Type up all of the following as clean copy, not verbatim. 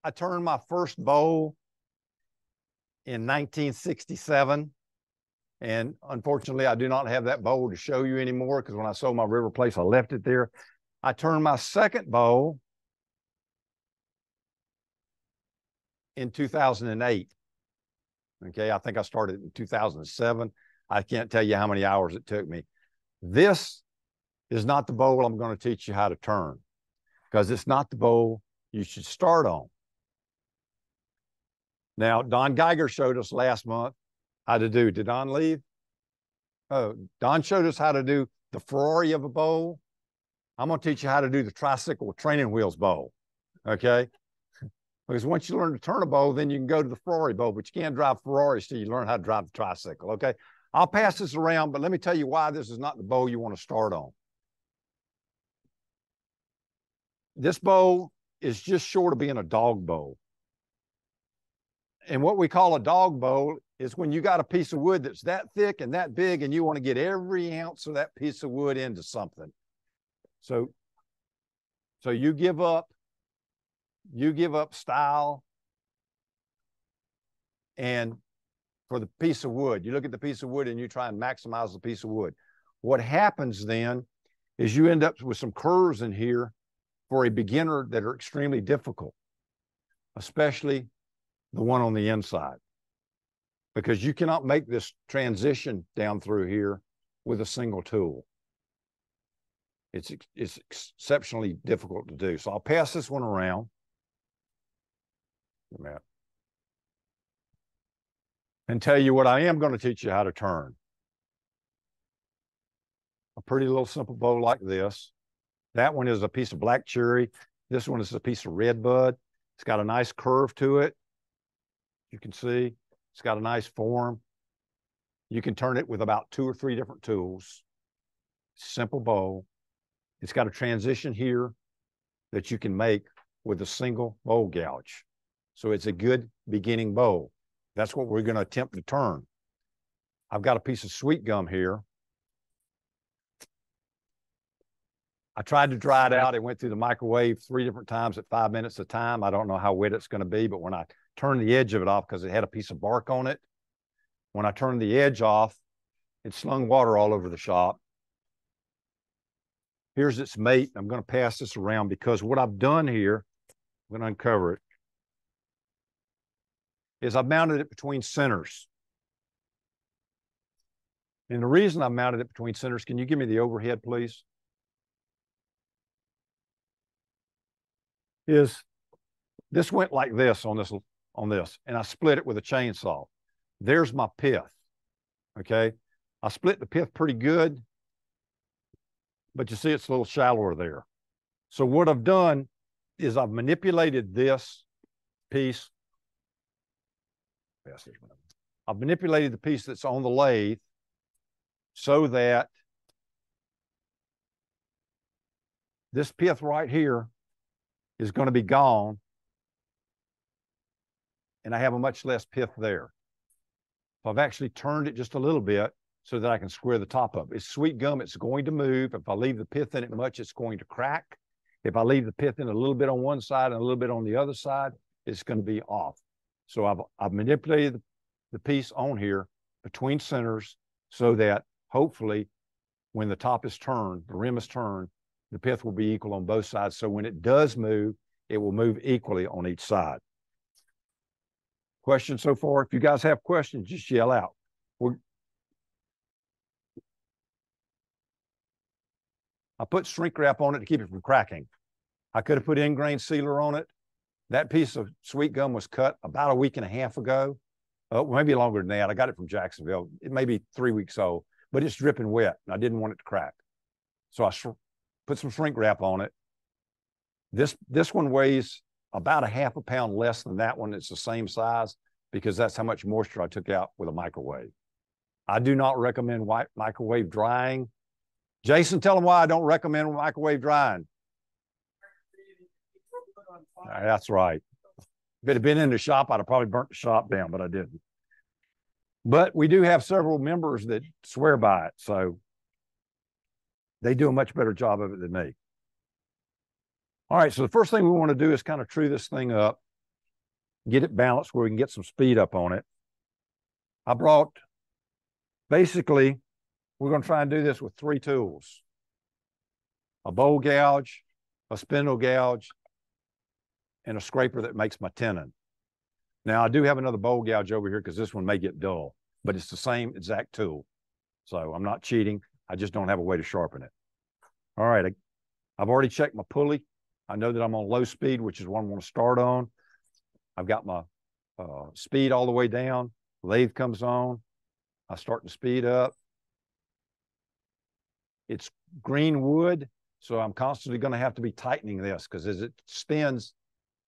I turned my first bowl in 1967. And unfortunately, I do not have that bowl to show you anymore because when I sold my river place, I left it there. I turned my second bowl in 2008. Okay, I think I started in 2007. I can't tell you how many hours it took me. This is not the bowl I'm going to teach you how to turn because it's not the bowl you should start on. Now, Don Geiger showed us last month how to do. Did Don leave? Oh, Don showed us how to do the Ferrari of a bowl. I'm going to teach you how to do the tricycle with training wheels bowl. Okay? Because once you learn to turn a bowl, then you can go to the Ferrari bowl, but you can't drive Ferraris till you learn how to drive the tricycle. Okay? I'll pass this around, but let me tell you why this is not the bowl you want to start on. This bowl is just short of being a dog bowl. And what we call a dog bowl is when you got a piece of wood that's that thick and that big and you want to get every ounce of that piece of wood into something. So you give up style and for the piece of wood. You look at the piece of wood and you try and maximize the piece of wood. What happens then is you end up with some curves in here for a beginner that are extremely difficult, especially the one on the inside, because you cannot make this transition down through here with a single tool. It's exceptionally difficult to do. So I'll pass this one around. And tell you what I am going to teach you how to turn. A pretty little simple bowl like this. That one is a piece of black cherry. This one is a piece of red bud. It's got a nice curve to it. You can see it's got a nice form. You can turn it with about 2 or 3 different tools. Simple bowl. It's got a transition here that you can make with a single bowl gouge. So it's a good beginning bowl. That's what we're going to attempt to turn. I've got a piece of sweet gum here. I tried to dry it out. It went through the microwave 3 different times at 5 minutes a time. I don't know how wet it's going to be, but when I turned the edge of it off, because it had a piece of bark on it, when I turned the edge off, it slung water all over the shop. Here's its mate. I'm going to pass this around because what I've done here, I'm going to uncover it, is I've mounted it between centers. And the reason I mounted it between centers, can you give me the overhead, please? Is this went like this on this, and I split it with a chainsaw. There's my pith, okay? I split the pith pretty good, but you see it's a little shallower there. So what I've done is I've manipulated this piece. I've manipulated the piece that's on the lathe so that this pith right here is going to be gone, and I have a much less pith there. So I've actually turned it just a little bit so that I can square the top up. It's sweet gum, it's going to move. If I leave the pith in it much, it's going to crack. If I leave the pith in a little bit on one side and a little bit on the other side, it's going to be off. So I've manipulated the piece on here between centers so that hopefully when the top is turned, the rim is turned, the pith will be equal on both sides. So when it does move, it will move equally on each side. Questions so far? If you guys have questions, just yell out. I put shrink wrap on it to keep it from cracking. I could have put ingrain sealer on it. That piece of sweet gum was cut about a week and a half ago. Maybe longer than that. I got it from Jacksonville. It may be 3 weeks old, but it's dripping wet, and I didn't want it to crack. So I put some shrink wrap on it. This one weighs about a ½ pound less than that one. It's the same size because that's how much moisture I took out with a microwave. I do not recommend microwave drying. Jason, tell them why I don't recommend microwave drying. That's right. If it had been in the shop, I'd have probably burnt the shop down, but I didn't. But we do have several members that swear by it, so they do a much better job of it than me. All right, so the first thing we want to do is kind of true this thing up. get it balanced where we can get some speed up on it. I brought, basically, we're going to try and do this with 3 tools: a bowl gouge, a spindle gouge, and a scraper that makes my tenon. Now, I do have another bowl gouge over here because this one may get dull, but it's the same exact tool. So I'm not cheating. I just don't have a way to sharpen it. All right, I've already checked my pulley. I know that I'm on low speed, which is what I'm going to start on. I've got my speed all the way down. Lathe comes on. I start to speed up. It's green wood, so I'm constantly going to have to be tightening this because as it spins,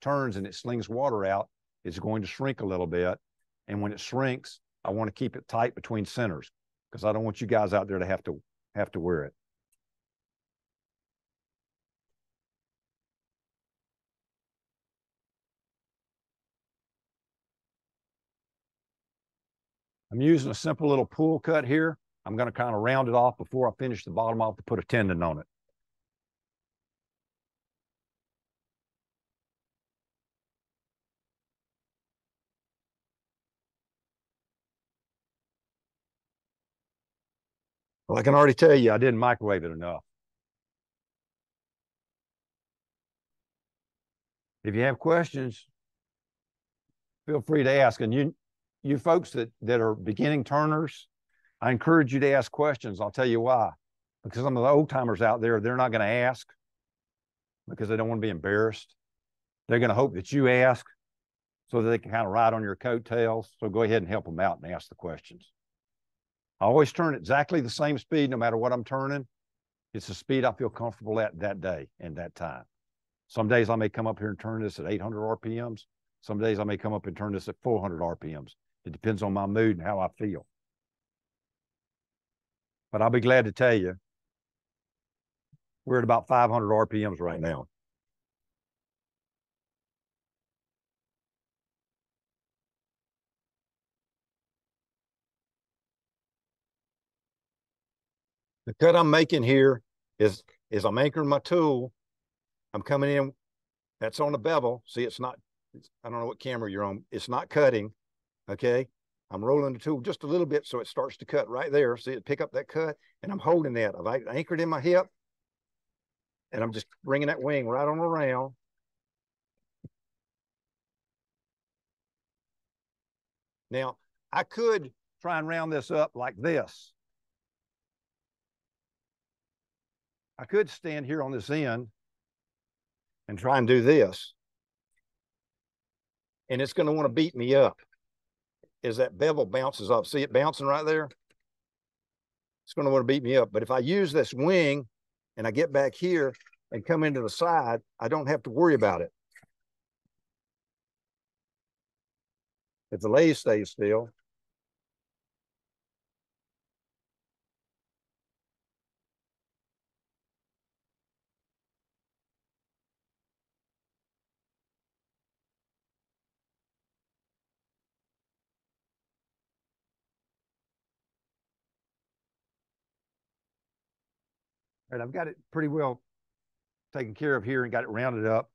turns, and it slings water out, it's going to shrink a little bit. And when it shrinks, I want to keep it tight between centers because I don't want you guys out there to have to wear it. I'm using a simple little pull cut here. I'm going to kind of round it off before I finish the bottom off to put a tendon on it. Well, I can already tell you I didn't microwave it enough. If you have questions, feel free to ask. And you folks that are beginning turners, I encourage you to ask questions. I'll tell you why. Because some of the old timers out there, they're not going to ask because they don't want to be embarrassed. They're going to hope that you ask so that they can kind of ride on your coattails. So go ahead and help them out and ask the questions. I always turn exactly the same speed no matter what I'm turning. It's the speed I feel comfortable at that day and that time. Some days I may come up here and turn this at 800 RPMs. Some days I may come up and turn this at 400 RPMs. It depends on my mood and how I feel. But I'll be glad to tell you, we're at about 500 RPMs right now. The cut I'm making here is I'm anchoring my tool. I'm coming in, that's on the bevel. See, it's not, I don't know what camera you're on. It's not cutting, okay? I'm rolling the tool just a little bit so it starts to cut right there. See it pick up that cut, and I'm holding that. I've anchored in my hip, and I'm just bringing that wing right on around. Now, I could try and round this up like this. I could stand here on this end and try and do this. And it's going to want to beat me up as that bevel bounces off. See it bouncing right there? It's going to want to beat me up. But if I use this wing and I get back here and come into the side, I don't have to worry about it. If the lathe stays still. All right, I've got it pretty well taken care of here and got it rounded up.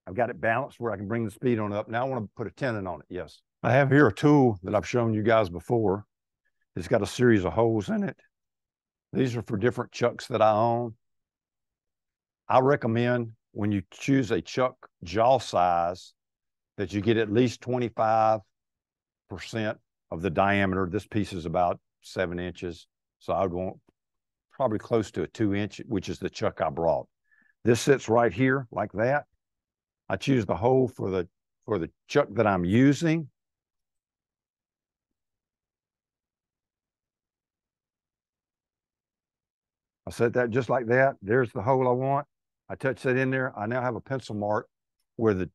I've got it balanced where I can bring the speed on up. Now I want to put a tenon on it, yes. I have here a tool that I've shown you guys before. It's got a series of holes in it. These are for different chucks that I own. I recommend when you choose a chuck jaw size that you get at least 25% of the diameter. This piece is about 7 inches. So I would want probably close to a 2-inch, which is the chuck I brought. This sits right here like that. I choose the hole for the chuck that I'm using. I set that just like that. There's the hole I want. I touch that in there. I now have a pencil mark where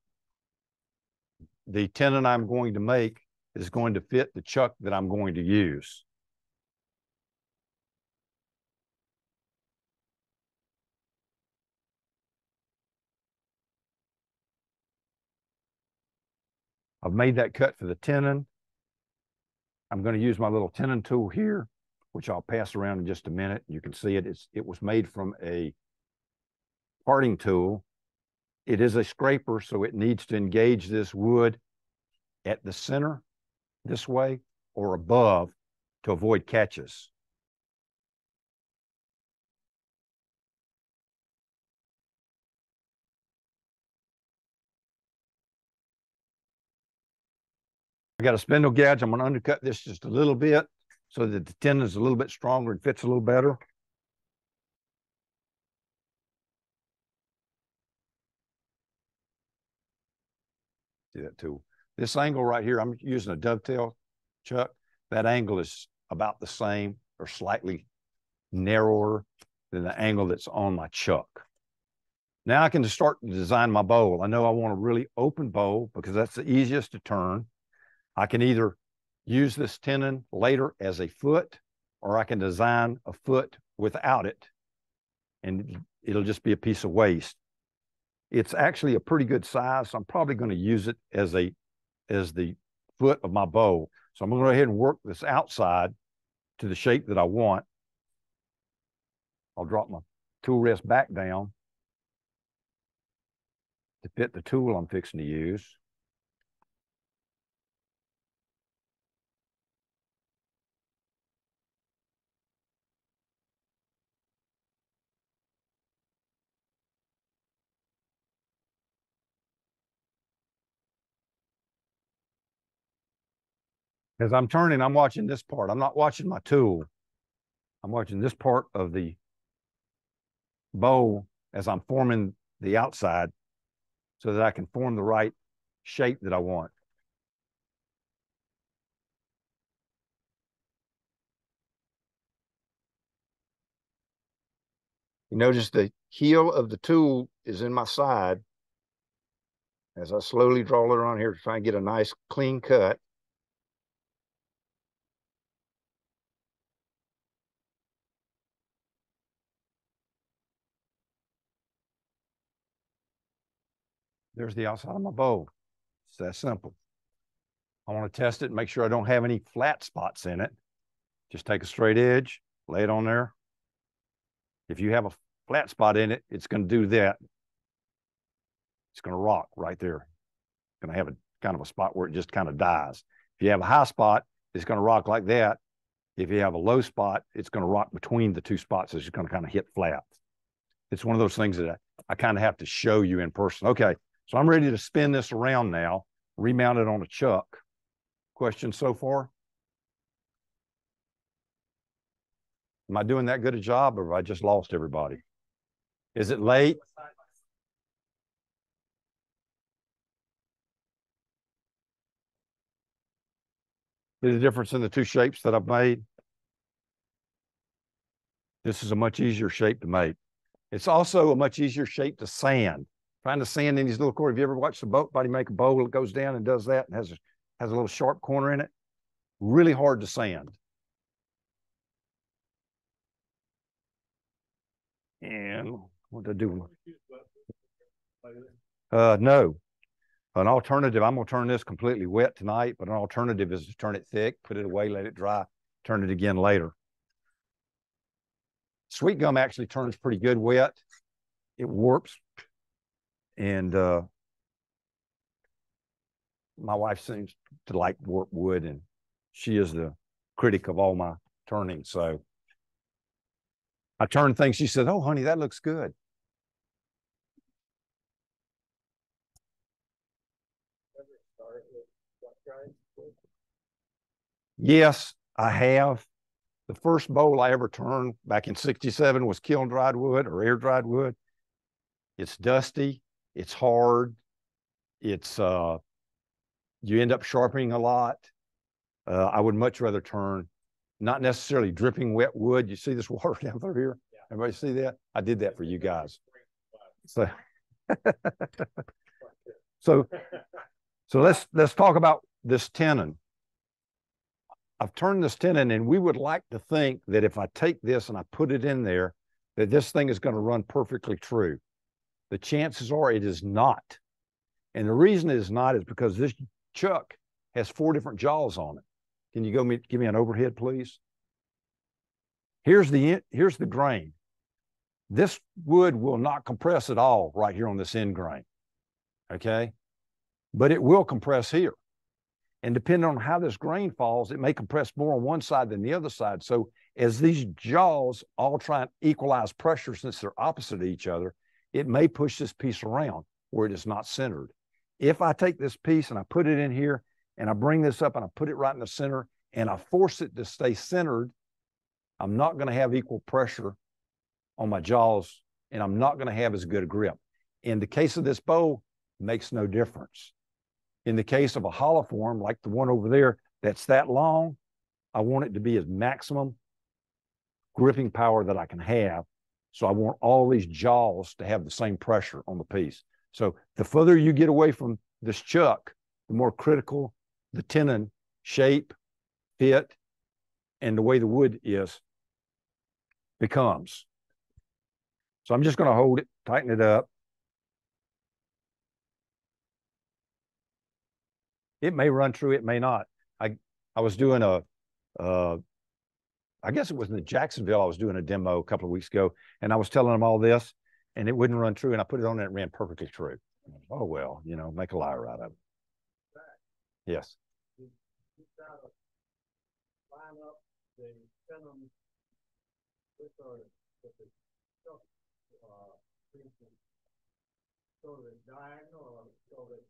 the tenon I'm going to make is going to fit the chuck that I'm going to use. I've made that cut for the tenon. I'm going to use my little tenon tool here, which I'll pass around in just a minute. You can see it. It was made from a parting tool. It is a scraper, so it needs to engage this wood at the center this way or above to avoid catches. I got a spindle gouge. I'm going to undercut this just a little bit so that the tendon is a little bit stronger and fits a little better. See that tool. This angle right here, I'm using a dovetail chuck. That angle is about the same or slightly narrower than the angle that's on my chuck. Now I can just start to design my bowl. I know I want a really open bowl because that's the easiest to turn. I can either use this tenon later as a foot, or I can design a foot without it, and it'll just be a piece of waste. It's actually a pretty good size, so I'm probably going to use it as the foot of my bowl. So I'm going to go ahead and work this outside to the shape that I want. I'll drop my tool rest back down to fit the tool I'm fixing to use. As I'm turning, I'm watching this part. I'm not watching my tool. I'm watching this part of the bowl as I'm forming the outside so that I can form the right shape that I want. You notice the heel of the tool is in my side as I slowly draw it around here to try and get a nice clean cut. There's the outside of my bowl. It's that simple. I want to test it and make sure I don't have any flat spots in it. Just take a straight edge, lay it on there. If you have a flat spot in it, it's going to do that. It's going to rock right there. It's going to have a kind of a spot where it just kind of dies. If you have a high spot, it's going to rock like that. If you have a low spot, it's going to rock between the two spots. It's just going to kind of hit flat. It's one of those things that I kind of have to show you in person. Okay, so I'm ready to spin this around now, remount it on a chuck. Questions so far? Am I doing that good a job, or have I just lost everybody? Is it late? See the difference in the two shapes that I've made? This is a much easier shape to make. It's also a much easier shape to sand. Trying to sand in these little corners. Have you ever watched somebody make a bowl that goes down and does that and has a little sharp corner in it? Really hard to sand. And what did I do? No. An alternative, I'm going to turn this completely wet tonight, but an alternative is to turn it thick, put it away, let it dry, turn it again later. Sweet gum actually turns pretty good wet. It warps. And my wife seems to like warped wood, and she is the critic of all my turning. So I turn things. She said, "Oh, honey, that looks good." Yes, I have. The first bowl I ever turned back in '67 was kiln dried wood or air dried wood. It's dusty. It's hard. It's you end up sharpening a lot. I would much rather turn not necessarily dripping wet wood. You see this water down through here? Yeah. Everybody see that? I did that for you guys. So, so let's talk about this tenon. I've turned this tenon, and we would like to think that if I take this and I put it in there, that this thing is going to run perfectly true. The chances are it is not. And the reason it is not is because this chuck has 4 different jaws on it. Can you give me an overhead, please? Here's the grain. This wood will not compress at all right here on this end grain, okay? But it will compress here. And depending on how this grain falls, it may compress more on one side than the other side. So as these jaws all try and equalize pressure since they're opposite each other, it may push this piece around where it is not centered. If I take this piece and I put it in here and I bring this up and I put it right in the center and I force it to stay centered, I'm not going to have equal pressure on my jaws and I'm not going to have as good a grip. In the case of this bow, it makes no difference. In the case of a hollow form, like the one over there, that's that long, I want it to be as maximum gripping power that I can have. So I want all these jaws to have the same pressure on the piece. So the further you get away from this chuck, the more critical the tenon shape, fit, and the way the wood is becomes. So I'm just going to hold it, tighten it up. It may run true, it may not. I was doing I guess it was in Jacksonville, I was doing a demo a couple of weeks ago, and I was telling them all this, and it wouldn't run true, and I put it on and it ran perfectly true. Oh, well, you know, make a liar out of it. Yes. Line up the tenon with the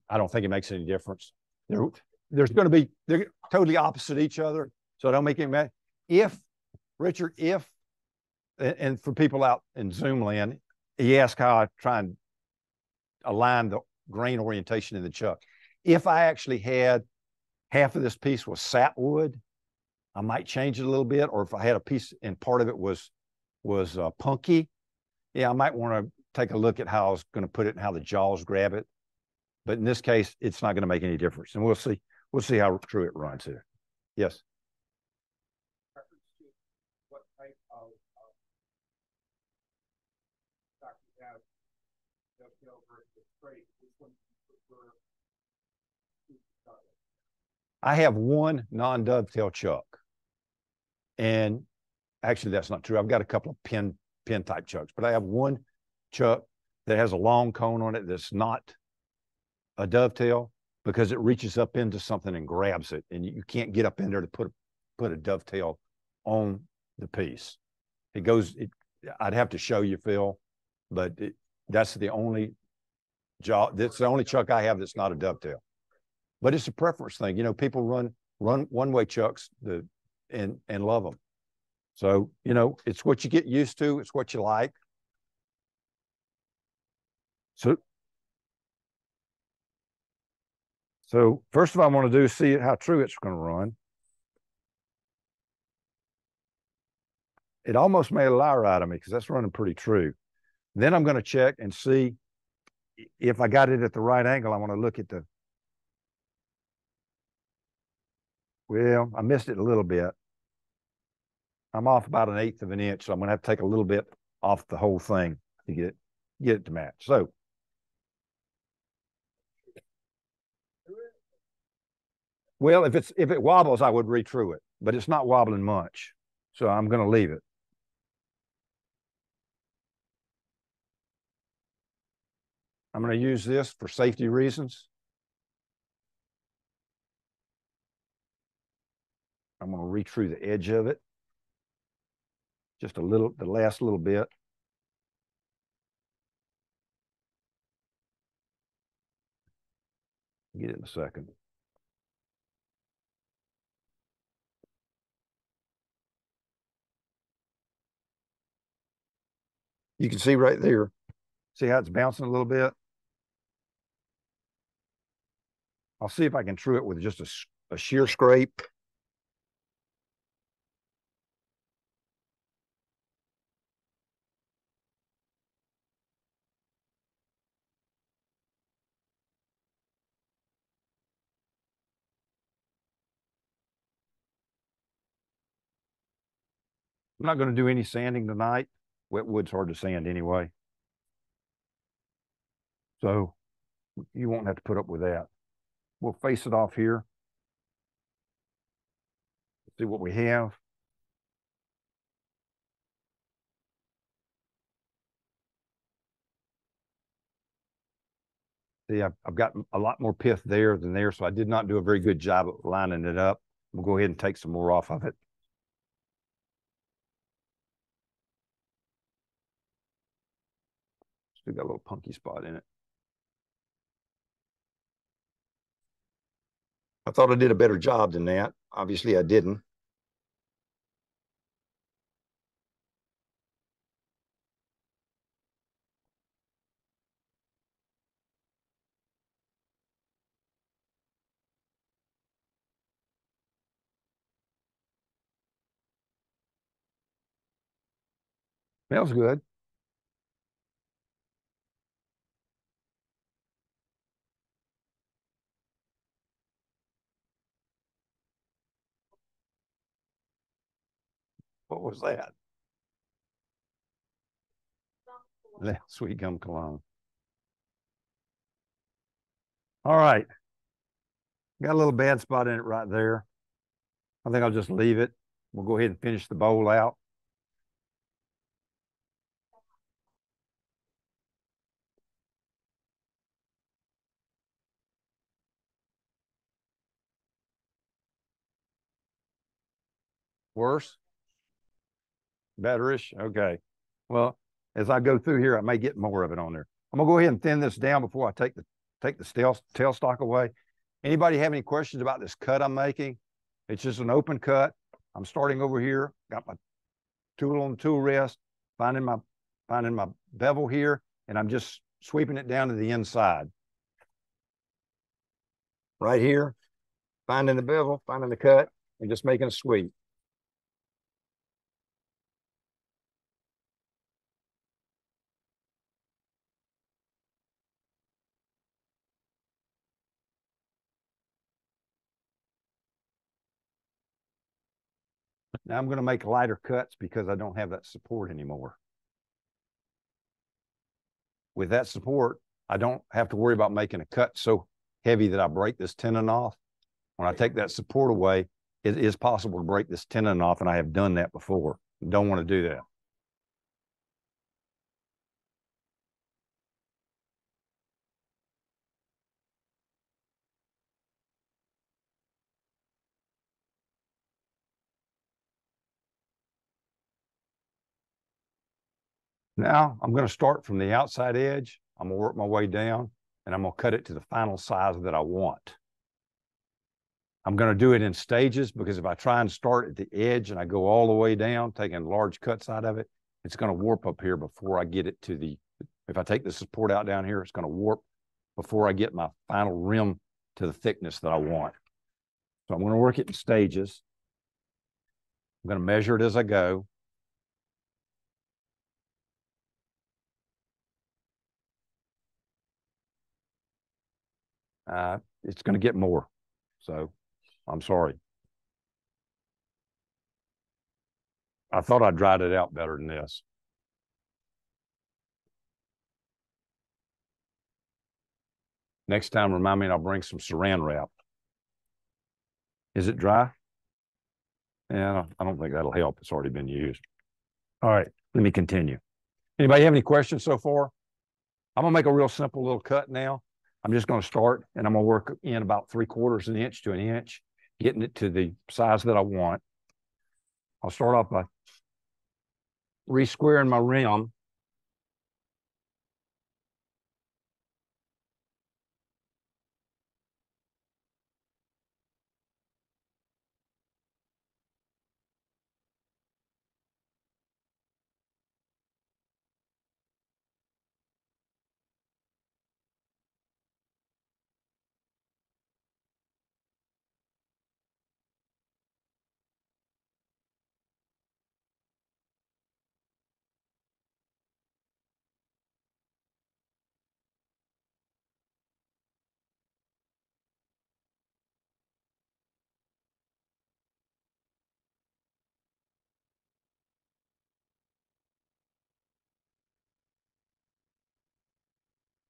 I don't think it makes any difference. There's going to be, they're totally opposite each other, so it don't make any matter. If, Richard, and for people out in Zoom land, he asked how I try and align the grain orientation in the chuck. If I actually had half of this piece was sapwood, I might change it a little bit, or if I had a piece and part of it was punky, yeah, I might want to take a look at how I was going to put it and how the jaws grab it. But in this case, it's not going to make any difference. And we'll see how true it runs here. Yes. What type of dovetail versus straight? I have one non-dovetail chuck. And actually, that's not true. I've got a couple of pin type chucks, but I have one chuck that has a long cone on it that's not a dovetail because it reaches up into something and grabs it, and you can't get up in there to put a dovetail on the piece. It goes. I'd have to show you, Phil, but that's the only that's the only chuck I have that's not a dovetail. But it's a preference thing. You know, people run one-way chucks and love them. So, you know, it's what you get used to. It's what you like. So first of all, I want to do is see how true it's going to run. It almost made a liar out of me because that's running pretty true. Then I'm going to check and see if I got it at the right angle. I want to look at well, I missed it a little bit. I'm off about 1/8 of an inch, so I'm going to have to take a little bit off the whole thing to get it to match. So well, if it wobbles, I would retrue it, but it's not wobbling much. So I'm going to leave it. I'm going to use this for safety reasons. I'm going to retrue the edge of it. Just a little, the last little bit. Get it in a second. You can see right there. See how it's bouncing a little bit? I'll see if I can true it with just a shear scrape. I'm not going to do any sanding tonight. Wet wood's hard to sand anyway. So you won't have to put up with that. We'll face it off here. See what we have. See, I've got a lot more pith there than there, so I did not do a very good job of lining it up. We'll go ahead and take some more off of it. Still got a little punky spot in it. I thought I did a better job than that. Obviously, I didn't. Smells good. What was that? Sweet gum cologne. All right. Got a little bad spot in it right there. I think I'll just leave it. We'll go ahead and finish the bowl out. Worse? Betterish? Okay. Well, as I go through here, I may get more of it on there. I'm gonna go ahead and thin this down before I take the tailstock away. Anybody have any questions about this cut I'm making? It's just an open cut. I'm starting over here, got my tool on the tool rest, finding my bevel here, and I'm just sweeping it down to the inside. Right here, finding the bevel, finding the cut, and just making a sweep. Now I'm going to make lighter cuts because I don't have that support anymore. With that support, I don't have to worry about making a cut so heavy that I break this tenon off. When I take that support away, it is possible to break this tenon off, and I have done that before. Don't want to do that. Now I'm going to start from the outside edge. I'm going to work my way down, and I'm going to cut it to the final size that I want. I'm going to do it in stages because if I try and start at the edge and I go all the way down, taking large cuts out of it, it's going to warp up here before I get it to the, if I take the support out down here, it's going to warp before I get my final rim to the thickness that I want. So I'm going to work it in stages. I'm going to measure it as I go. It's going to get more. So I'm sorry. I thought I dried it out better than this. Next time, remind me and I'll bring some saran wrap. Is it dry? Yeah, I don't think that'll help. It's already been used. All right, let me continue. Anybody have any questions so far? I'm gonna make a real simple little cut now. I'm just gonna start and I'm gonna work in about 3/4 inch to an inch, getting it to the size that I want. I'll start off by re-squaring my rim.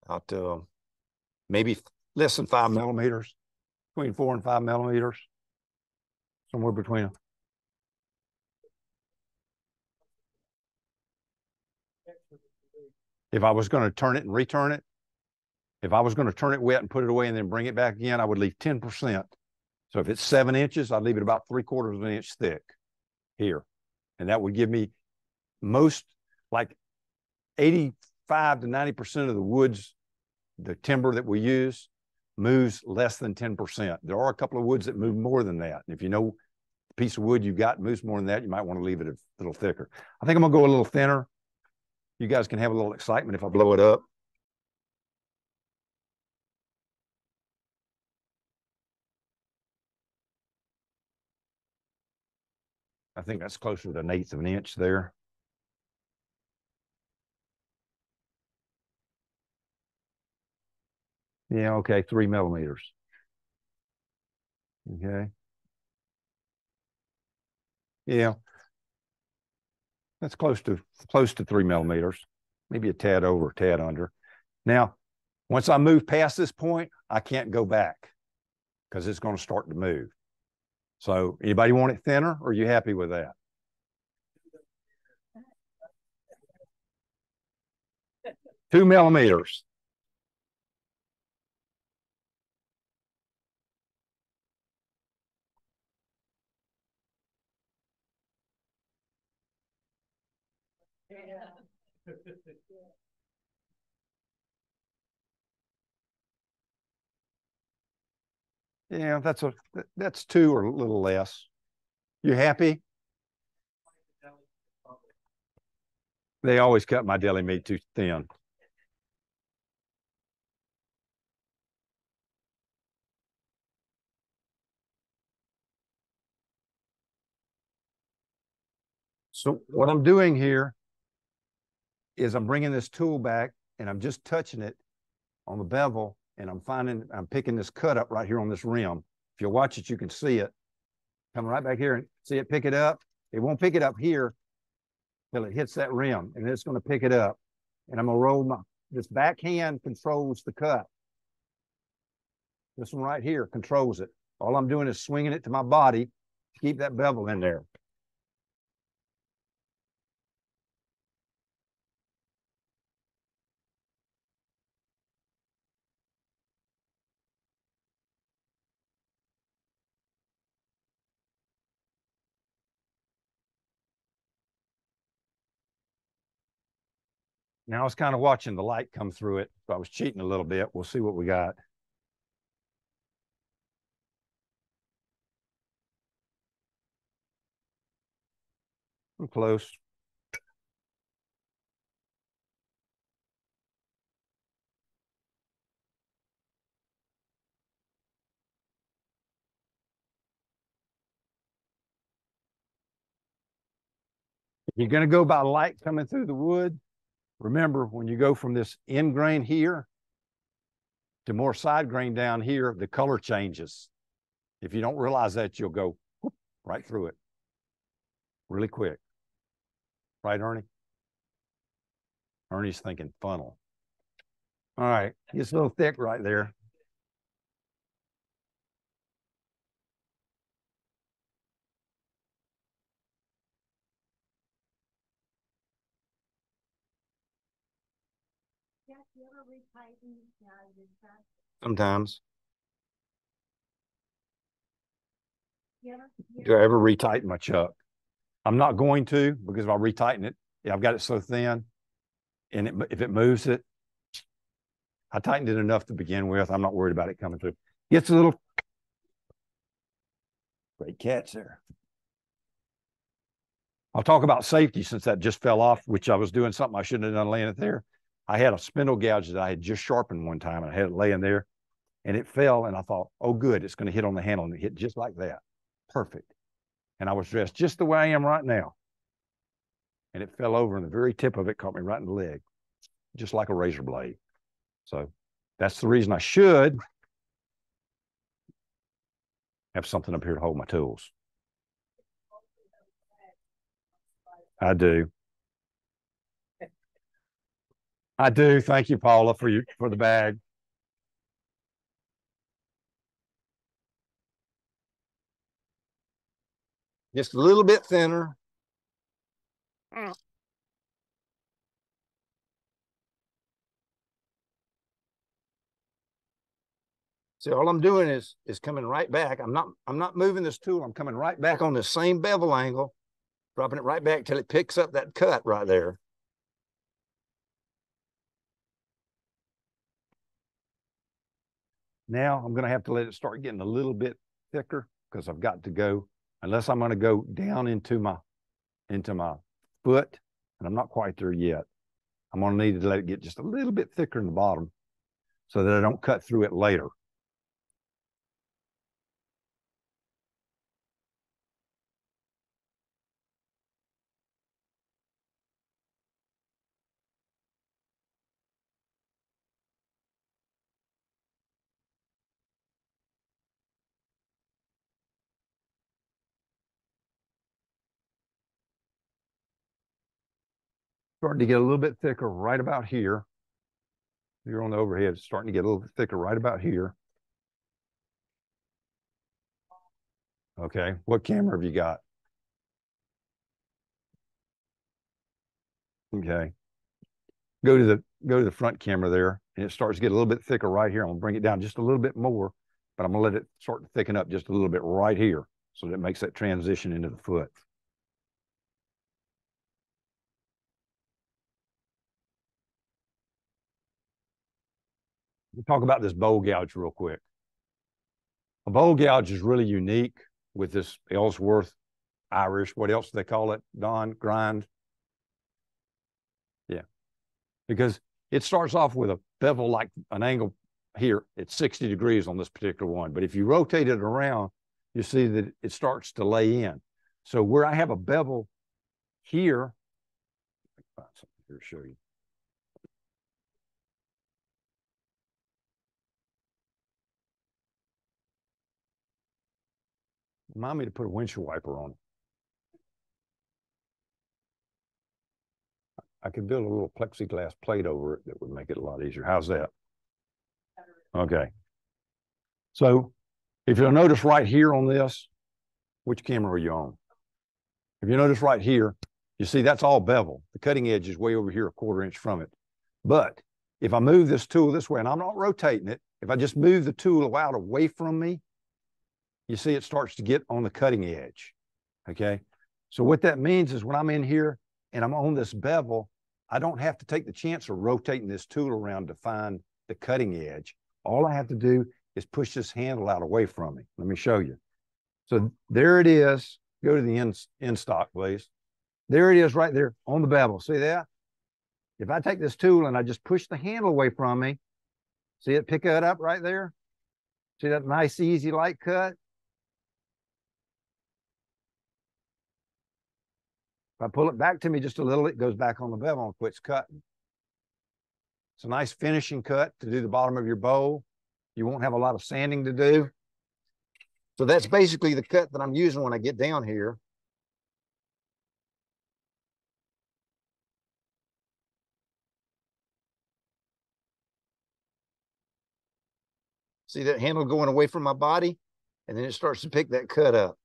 Out to maybe less than 5 millimeters, between 4 and 5 millimeters, somewhere between them. If I was going to turn it and return it, If I was going to turn it wet and put it away and then bring it back again, I would leave 10%. So if it's 7 inches, I'd leave it about 3/4 of an inch thick here. And that would give me most, like 85 to 90% of the woods, the timber that we use moves less than 10%. There are a couple of woods that move more than that. And if you know the piece of wood you got moves more than that, you might want to leave it a little thicker. I think I'm gonna go a little thinner. You guys can have a little excitement if I blow it up. I think that's closer to 1/8 of an inch there. Yeah, okay, 3 millimeters. Okay. Yeah, that's close to 3 millimeters, maybe a tad over, a tad under. Now, once I move past this point, I can't go back because it's going to start to move. So anybody want it thinner, or are you happy with that? Two millimeters. Yeah, that's 2 or a little less. You happy? They always cut my deli meat too thin. So what I'm doing here is I'm bringing this tool back and I'm just touching it on the bevel, and I'm picking this cut up right here on this rim. If you watch it, you can see it. Come right back here and see it pick it up. It won't pick it up here till it hits that rim, and then it's going to pick it up. And I'm going to roll this back hand controls the cut. This one right here controls it. All I'm doing is swinging it to my body to keep that bevel in there. Now I was kind of watching the light come through it, so I was cheating a little bit. We'll see what we got. I'm close. If you're going to go by light coming through the wood, remember when you go from this end grain here to more side grain down here, the color changes. If you don't realize that, you'll go whoop, right through it really quick. Right, Ernie? Ernie's thinking funnel. All right, it's a little thick right there. Sometimes. Do I ever retighten my chuck? I'm not going to, because if I retighten it, I've got it so thin, and if it moves it, I tightened it enough to begin with. I'm not worried about it coming through. Gets a little. Great catch there. I'll talk about safety since that just fell off, which I was doing something I shouldn't have done laying it there. I had a spindle gouge that I had just sharpened one time, and I had it laying there, and it fell, and I thought, oh, good, it's going to hit on the handle, and it hit just like that. Perfect. And I was dressed just the way I am right now. And it fell over, and the very tip of it caught me right in the leg, just like a razor blade. So that's the reason I should have something up here to hold my tools. I do. I do. Thank you, Paula, for the bag. Just a little bit thinner. Mm. See, all I'm doing is coming right back. I'm not moving this tool. I'm coming right back on the same bevel angle, dropping it right back till it picks up that cut right there. Now I'm going to have to let it start getting a little bit thicker because I've got to go, unless I'm going to go down into my foot, and I'm not quite there yet. I'm going to need to let it get just a little bit thicker in the bottom so that I don't cut through it later. Starting to get a little bit thicker right about here. You're on the overhead, it's starting to get a little bit thicker right about here. Okay, what camera have you got? Okay, go to the front camera there, and it starts to get a little bit thicker right here. I'm gonna bring it down just a little bit more, but I'm gonna let it start to thicken up just a little bit right here, so that it makes that transition into the foot. We'll talk about this bowl gouge real quick. A bowl gouge is really unique with this Ellsworth Irish. What else do they call it, Don? Grind? Yeah. Because it starts off with a bevel like an angle here at 60 degrees on this particular one. But if you rotate it around, you see that it starts to lay in. So where I have a bevel here, find something here to show you. Remind me to put a windshield wiper on it. I could build a little plexiglass plate over it that would make it a lot easier. How's that? Okay. So if you'll notice right here on this, which camera are you on? If you notice right here, you see that's all bevel. The cutting edge is way over here, a 1/4 inch from it. But if I move this tool this way, and I'm not rotating it, if I just move the tool out away from me, you see it starts to get on the cutting edge, okay? So what that means is when I'm in here and I'm on this bevel, I don't have to take the chance of rotating this tool around to find the cutting edge. All I have to do is push this handle out away from me. Let me show you. So there it is. Go to the end stock, please. There it is right there on the bevel. See that? If I take this tool and I just push the handle away from me, see it pick it up right there? See that nice, easy, light cut? If I pull it back to me just a little, it goes back on the bevel and quits cutting. It's a nice finishing cut to do the bottom of your bowl. You won't have a lot of sanding to do. So that's basically the cut that I'm using when I get down here. See that handle going away from my body? And then it starts to pick that cut up.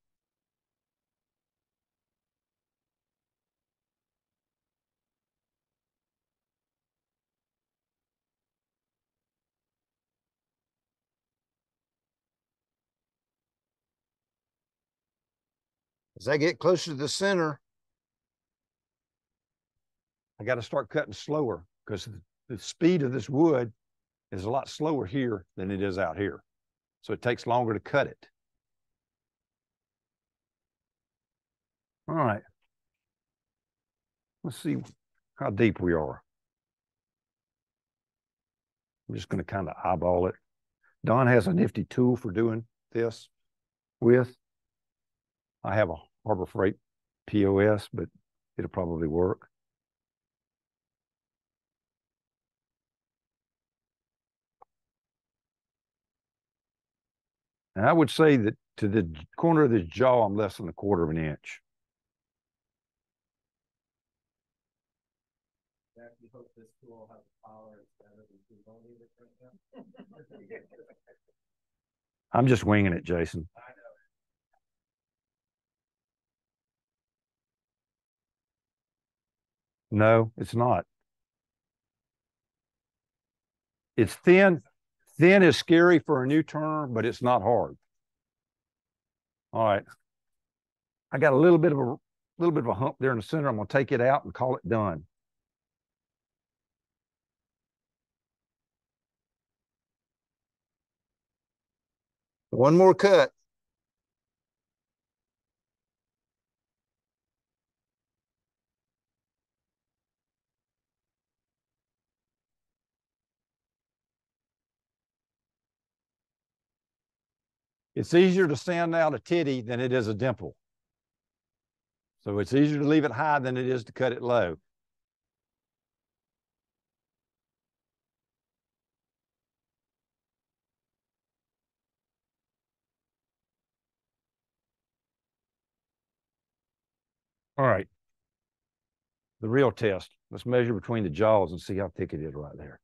As I get closer to the center, I got to start cutting slower because the speed of this wood is a lot slower here than it is out here. So it takes longer to cut it. All right. Let's see how deep we are. I'm just going to kind of eyeball it. Don has a nifty tool for doing this with. I have a Harbor Freight POS, but it'll probably work. And I would say that to the corner of this jaw, I'm less than a 1/4 of an inch. You hope this tool has power better than 2 I'm just winging it, Jason. I know. No, it's not. It's thin Thin is scary for a new turner, but it's not hard. All right. I got a little bit of a hump there in the center. I'm going to take it out and call it done. One more cut. It's easier to sand out a titty than it is a dimple. So it's easier to leave it high than it is to cut it low. All right. The real test. Let's measure between the jaws and see how thick it is right there.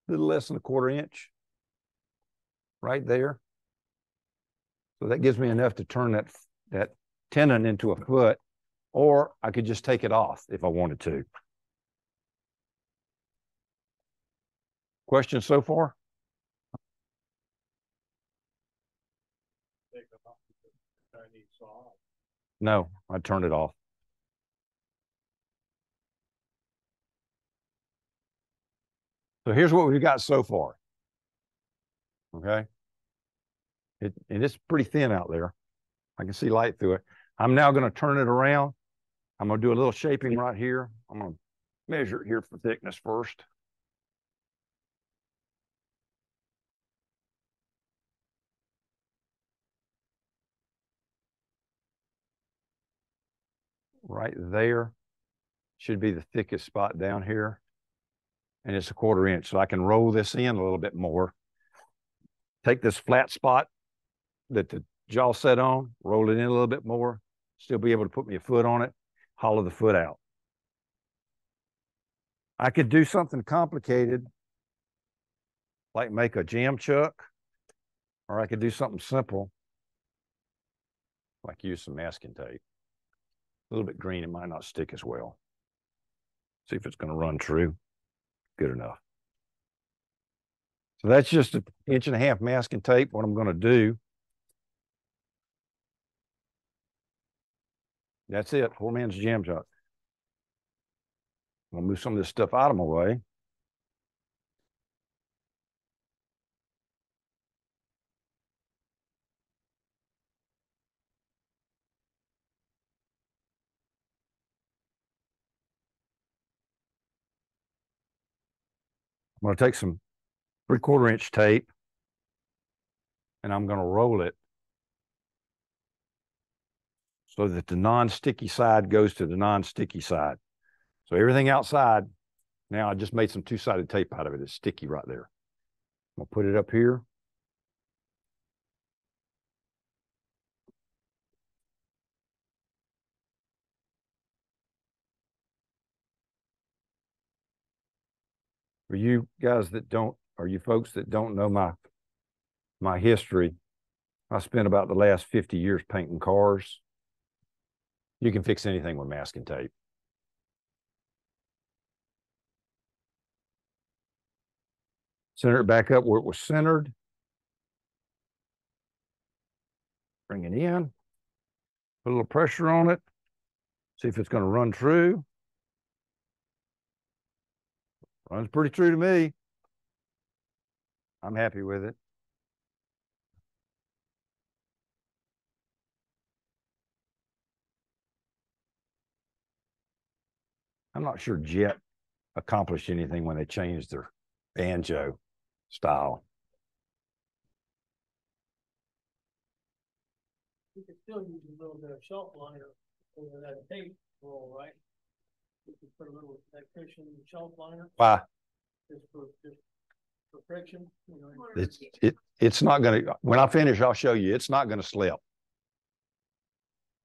A little less than a 1/4 inch. Right there. So that gives me enough to turn that tenon into a foot, or I could just take it off if I wanted to. Questions so far? No, I turned it off. So here's what we've got so far. Okay. And it's pretty thin out there. I can see light through it. I'm now going to turn it around. I'm going to do a little shaping right here. I'm going to measure it here for thickness first. Right there should be the thickest spot down here. And it's a 1/4 inch. So I can roll this in a little bit more. Take this flat spot that the jaw set on, roll it in a little bit more, still be able to put me a foot on it, hollow the foot out. I could do something complicated, like make a jam chuck, or I could do something simple, like use some masking tape. A little bit green, it might not stick as well. See if it's going to run true. Good enough. So that's just 1.5 inch masking tape. What I'm going to do, that's it, poor man's jam chuck. I'm going to move some of this stuff out of my way. I'm going to take some 3/4 inch tape and I'm going to roll it so that the non-sticky side goes to the non-sticky side. So everything outside, now I just made some 2-sided tape out of it. It's sticky right there. I'm going to put it up here. For you guys that don't, or you folks that don't know my history, I spent about the last 50 years painting cars. You can fix anything with masking tape. Center it back up where it was centered. Bring it in. Put a little pressure on it. See if it's going to run true. Runs pretty true to me. I'm happy with it. I'm not sure Jet accomplished anything when they changed their banjo style. You could still use a little bit of shelf liner over that tape roll, right? You could put a little that cushion shelf liner. Why? Just for friction. You know, it's not going to. When I finish, I'll show you. It's not going to slip.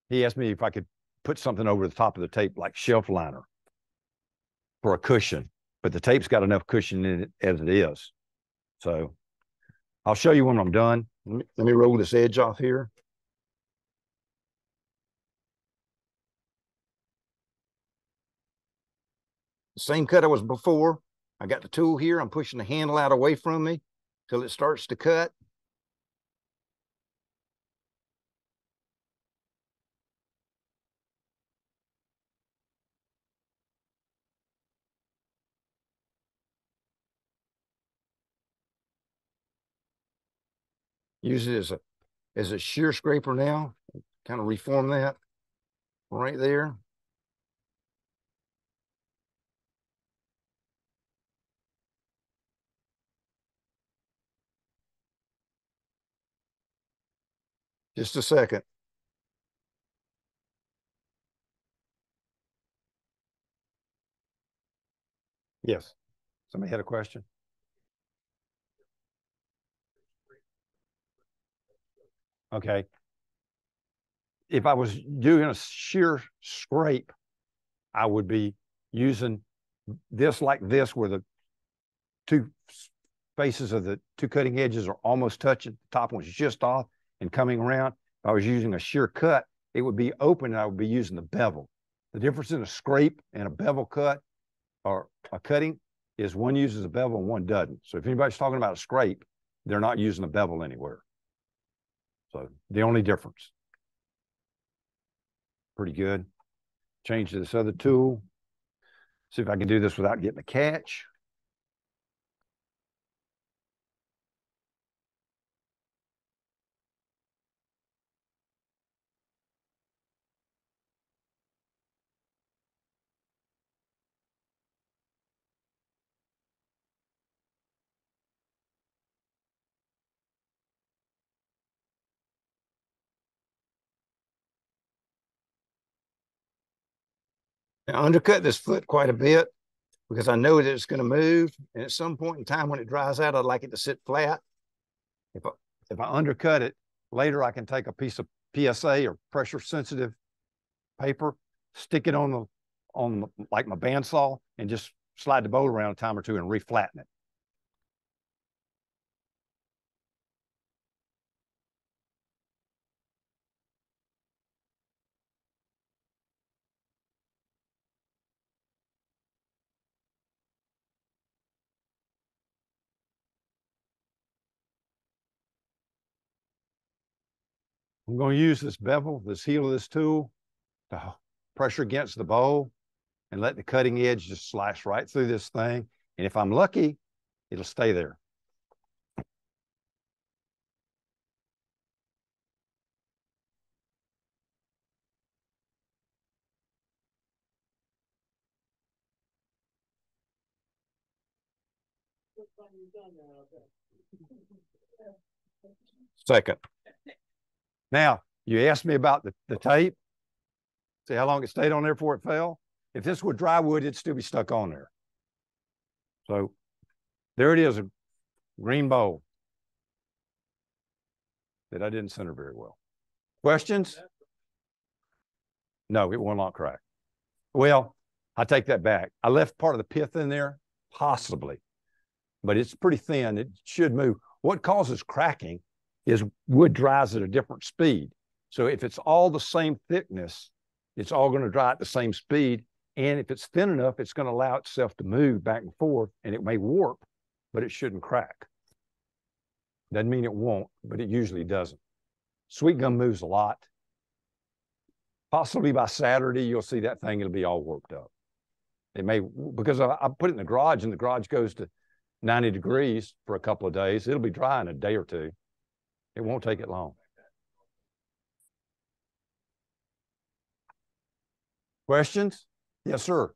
He asked me if I could put something over the top of the tape like shelf liner for a cushion, but the tape's got enough cushion in it as it is. So I'll show you when I'm done. Let me roll this edge off here. same cut I was before. I got the tool here. I'm pushing the handle out away from me till it starts to cut. Use it as a shear scraper now. Kind of reform that right there. Just a second. Yes. Somebody had a question? Okay. If I was doing a shear scrape, I would be using this like this, where the two faces of the two cutting edges are almost touching. The top one's just off and coming around. If I was using a shear cut, it would be open and I would be using the bevel. The difference in a scrape and a bevel cut or a cutting is one uses a bevel and one doesn't. So if anybody's talking about a scrape, they're not using a bevel anywhere. So the only difference. Pretty good. Change to this other tool. See if I can do this without getting a catch. I undercut this foot quite a bit because I know that it's going to move. And at some point in time when it dries out, I'd like it to sit flat. If I undercut it, later I can take a piece of PSA or pressure sensitive paper, stick it on like my bandsaw, and just slide the bowl around a time or two and reflatten it. I'm going to use this bevel, this heel of this tool, to pressure against the bowl and let the cutting edge just slice right through this thing. And if I'm lucky, it'll stay there. Second. Now, you asked me about the tape. See how long it stayed on there before it fell? If this were dry wood, it'd still be stuck on there. So there it is, a green bowl that I didn't center very well. Questions? No, it will not crack. Well, I take that back. I left part of the pith in there, possibly, but it's pretty thin. It should move. What causes cracking is wood dries at a different speed. So if it's all the same thickness, it's all going to dry at the same speed. And if it's thin enough, it's going to allow itself to move back and forth, and it may warp, but it shouldn't crack. Doesn't mean it won't, but it usually doesn't. Sweet gum moves a lot. Possibly by Saturday, you'll see that thing, it'll be all warped up. It may, because I put it in the garage and the garage goes to 90 degrees for a couple of days. It'll be dry in a day or two. It won't take it long. Questions? Yes, sir.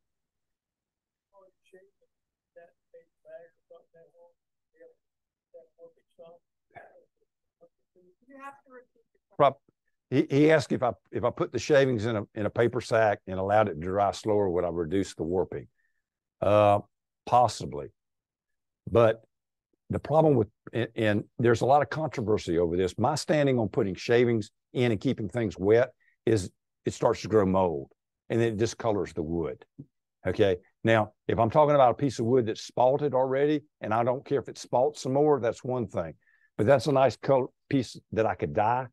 He asked if I put the shavings in a paper sack and allowed it to dry slower, would I reduce the warping? Possibly. But the problem with, and there's a lot of controversy over this, my standing on putting shavings in and keeping things wet is it starts to grow mold and then it discolors the wood. Okay. Now, if I'm talking about a piece of wood that's spalted already, and I don't care if it's spalt some more, that's one thing. But that's a nice color piece that I could dye,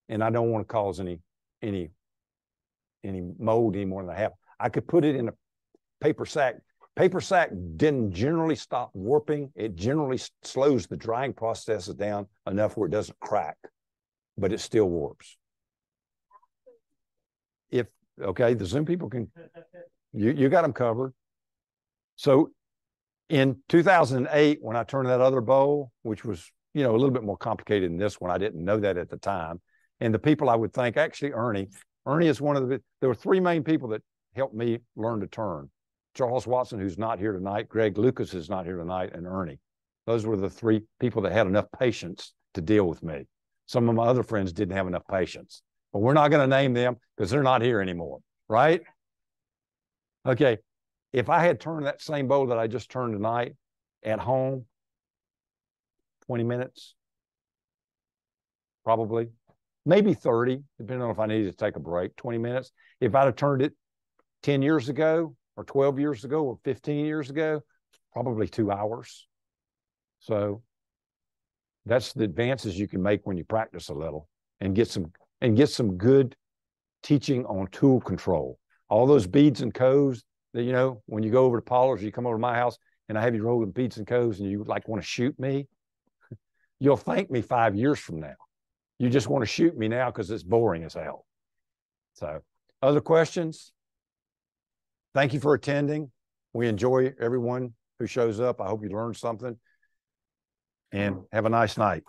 and I don't want to cause any mold any more than I have. I could put it in a paper sack Paper sack didn't generally stop warping. It generally slows the drying process down enough where it doesn't crack, but it still warps. Okay, the Zoom people can, you got them covered. So in 2008, when I turned that other bowl, which was, a little bit more complicated than this one, I didn't know that at the time. And the people I would think, actually Ernie is one of there were three main people that helped me learn to turn. Charles Watson, who's not here tonight, Greg Lucas is not here tonight, and Ernie. Those were the three people that had enough patience to deal with me. Some of my other friends didn't have enough patience, but we're not going to name them because they're not here anymore, right? Okay, if I had turned that same bowl that I just turned tonight at home, 20 minutes, probably, maybe 30, depending on if I needed to take a break, 20 minutes. If I'd have turned it 10 years ago or 12 years ago or 15 years ago, probably 2 hours. So that's the advances you can make when you practice a little and get some good teaching on tool control. All those beads and coves that, when you go over to Pollard's, you come over to my house and I have you rolling beads and coves and you like want to shoot me, you'll thank me 5 years from now. You just want to shoot me now because it's boring as hell. So, other questions? Thank you for attending. We enjoy everyone who shows up. I hope you learned something. And have a nice night.